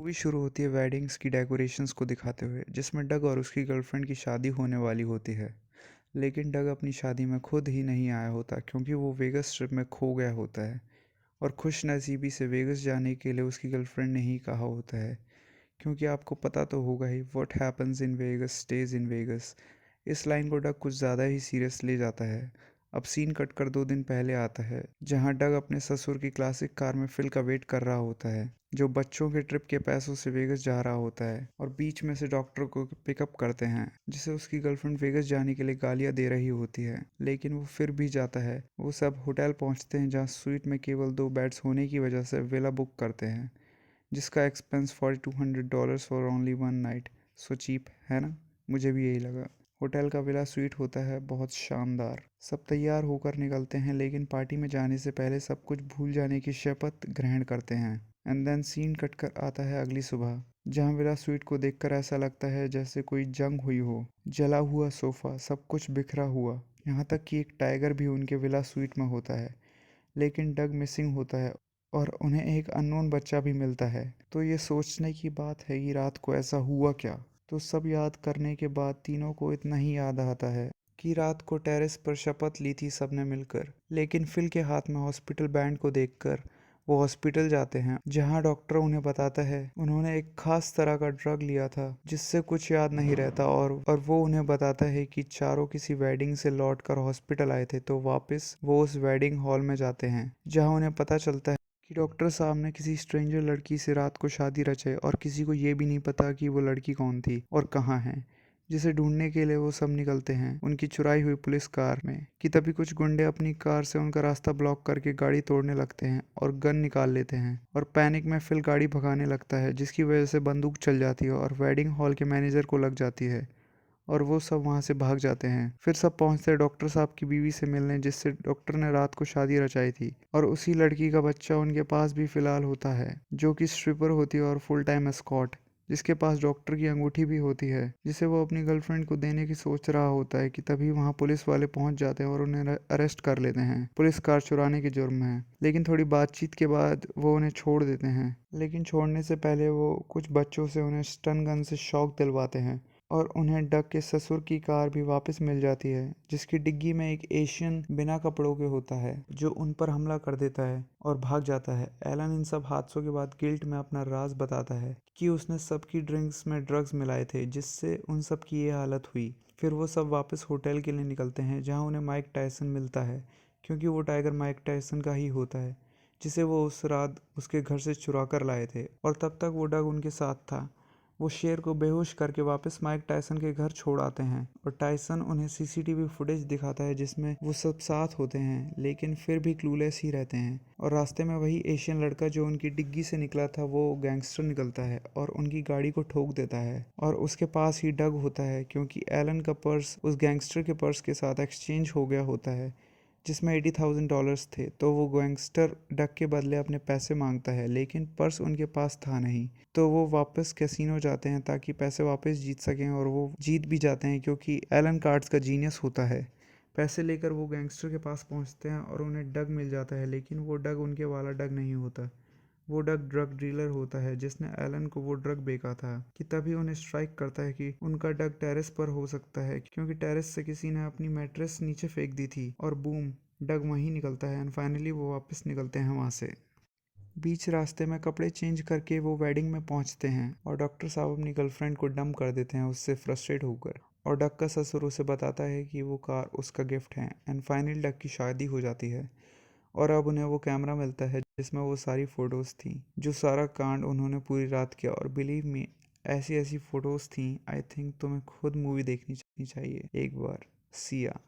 Movie शुरू होती है वेडिंग्स की डेकोरेशंस को दिखाते हुए, जिसमें डग और उसकी गर्लफ्रेंड की शादी होने वाली होती है। लेकिन डग अपनी शादी में खुद ही नहीं आया होता क्योंकि वो वेगस ट्रिप में खो गया होता है और खुश नसीबी से वेगस जाने के लिए उसकी गर्लफ्रेंड ने ही कहा होता है, क्योंकि आपको पता तो होगा ही, what happens in Vegas stays in Vegas. इस लाइन को डग कुछ ज़्यादा ही सीरियस ले जाता है। अब सीन कट कर 2 दिन पहले आता है, जहां डग अपने ससुर की क्लासिक कार में फिल का वेट कर रहा होता है, जो बच्चों के ट्रिप के पैसों से वेगस जा रहा होता है, और बीच में से डॉक्टर को पिकअप करते हैं, जिसे उसकी गर्लफ्रेंड वेगस जाने के लिए गालियां दे रही होती है, लेकिन वो फिर भी जाता है। वो सब होटल पहुंचते हैं, जहां स्वीट में केवल 2 बेड्स होने की वजह से विला बुक करते हैं, जिसका expense $4200 for only 1 night. So cheap है ना? मुझे भी यही लगा। होटल का विला स्वीट होता है बहुत शानदार। सब तैयार होकर निकलते हैं, लेकिन पार्टी में जाने से पहले सब कुछ भूल जाने की शपथ ग्रहण करते हैं। एंड देन सीन कट कर आता है अगली सुबह, जहां विला स्वीट को देखकर ऐसा लगता है जैसे कोई जंग हुई हो। जला हुआ सोफा, सब कुछ बिखरा हुआ, यहाँ तक कि एक टाइगर भी उनके विला स्वीट में होता है। लेकिन डग मिसिंग होता है और उन्हें एक अननोन बच्चा भी मिलता है। तो ये सोचने की बात है कि रात को ऐसा हुआ क्या। तो सब याद करने के बाद तीनों को इतना ही याद आता है कि रात को टेरेस पर शपथ ली थी सबने मिलकर। लेकिन फिल के हाथ में हॉस्पिटल बैंड को देखकर वो हॉस्पिटल जाते हैं, जहां डॉक्टर उन्हें बताता है उन्होंने एक खास तरह का ड्रग लिया था जिससे कुछ याद नहीं रहता, और वो उन्हें बताता है कि चारों किसी वेडिंग से लौटकर हॉस्पिटल आए थे, तो वापस वो उस वेडिंग हॉल में जाते हैं, जहां उन्हें पता चलता है कि डॉक्टर साहब ने किसी स्ट्रेंजर लड़की से रात को शादी रचाई और किसी को ये भी नहीं पता कि वो लड़की कौन थी और कहाँ है, जिसे ढूंढने के लिए वो सब निकलते हैं उनकी चुराई हुई पुलिस कार में। कि तभी कुछ गुंडे अपनी कार से उनका रास्ता ब्लॉक करके गाड़ी तोड़ने लगते हैं और गन निकाल लेते हैं, और पैनिक में फिल गाड़ी भगाने लगता है, जिसकी वजह से बंदूक चल जाती है और वेडिंग हॉल के मैनेजर को लग जाती है, और वो सब वहाँ से भाग जाते हैं। फिर सब पहुँचते हैं डॉक्टर साहब की बीवी से मिलने, जिससे डॉक्टर ने रात को शादी रचाई थी, और उसी लड़की का बच्चा उनके पास भी फिलहाल होता है, जो कि स्ट्रिपर होती है और फुल टाइम एस्कॉर्ट, जिसके पास डॉक्टर की अंगूठी भी होती है, जिसे वो अपनी गर्लफ्रेंड को देने की सोच रहा होता है। कि तभी वहाँ पुलिस वाले पहुंच जाते हैं और उन्हें अरेस्ट कर लेते हैं पुलिस कार चुराने के जुर्म में। लेकिन थोड़ी बातचीत के बाद वो उन्हें छोड़ देते हैं, लेकिन छोड़ने से पहले वो कुछ बच्चों से उन्हें स्टन गन से शॉक दिलवाते हैं, और उन्हें डग के ससुर की कार भी वापस मिल जाती है, जिसकी डिग्गी में एक एशियन बिना कपड़ों के होता है, जो उन पर हमला कर देता है और भाग जाता है। एलन इन सब हादसों के बाद गिल्ट में अपना राज बताता है कि उसने सबकी ड्रिंक्स में ड्रग्स मिलाए थे, जिससे उन सब की ये हालत हुई। फिर वो सब वापस होटल के लिए निकलते हैं, जहाँ उन्हें माइक टायसन मिलता है, क्योंकि वो टाइगर माइक टायसन का ही होता है, जिसे वो उस रात उसके घर से चुरा कर लाए थे, और तब तक वो डग उनके साथ था। वो शेर को बेहोश करके वापस माइक टायसन के घर छोड़ आते हैं, और टायसन उन्हें सीसीटीवी फुटेज दिखाता है जिसमें वो सब साथ होते हैं, लेकिन फिर भी क्लूलेस ही रहते हैं। और रास्ते में वही एशियन लड़का जो उनकी डिग्गी से निकला था, वो गैंगस्टर निकलता है और उनकी गाड़ी को ठोक देता है, और उसके पास ही डग होता है, क्योंकि एलन का पर्स उस गैंगस्टर के पर्स के साथ एक्सचेंज हो गया होता है, जिसमें $80,000 थे। तो वो गैंगस्टर डक के बदले अपने पैसे मांगता है, लेकिन पर्स उनके पास था नहीं। तो वो वापस कैसीनो जाते हैं ताकि पैसे वापस जीत सकें, और वो जीत भी जाते हैं क्योंकि एलन कार्ड्स का जीनियस होता है। पैसे लेकर वो गैंगस्टर के पास पहुंचते हैं और उन्हें डग मिल जाता है, लेकिन वो डग उनके वाला डग नहीं होता। वो डग ड्रग डीलर होता है, जिसने एलन को वो ड्रग बेचा था। कि तभी उन्हें स्ट्राइक करता है कि उनका डग टेरेस पर हो सकता है, क्योंकि टेरेस से किसी ने अपनी मैट्रेस नीचे फेंक दी थी, और बूम, डग वहीं निकलता है। एंड फाइनली वो वापस निकलते हैं वहाँ से। बीच रास्ते में कपड़े चेंज करके वो वेडिंग में पहुंचते हैं, और डॉक्टर साहब अपनी गर्लफ्रेंड को डंप कर देते हैं उससे फ्रस्ट्रेट होकर, और डग का ससुर उसे बताता है कि वो कार उसका गिफ्ट है। एंड फाइनली डग की शादी हो जाती है, और अब उन्हें वो कैमरा मिलता है जिसमें वो सारी फ़ोटोज़ थी, जो सारा कांड उन्होंने पूरी रात किया। और बिलीव मी, ऐसी ऐसी फ़ोटोज़ थी, आई थिंक तुम्हें खुद मूवी देखनी चाहिए एक बार। सिया।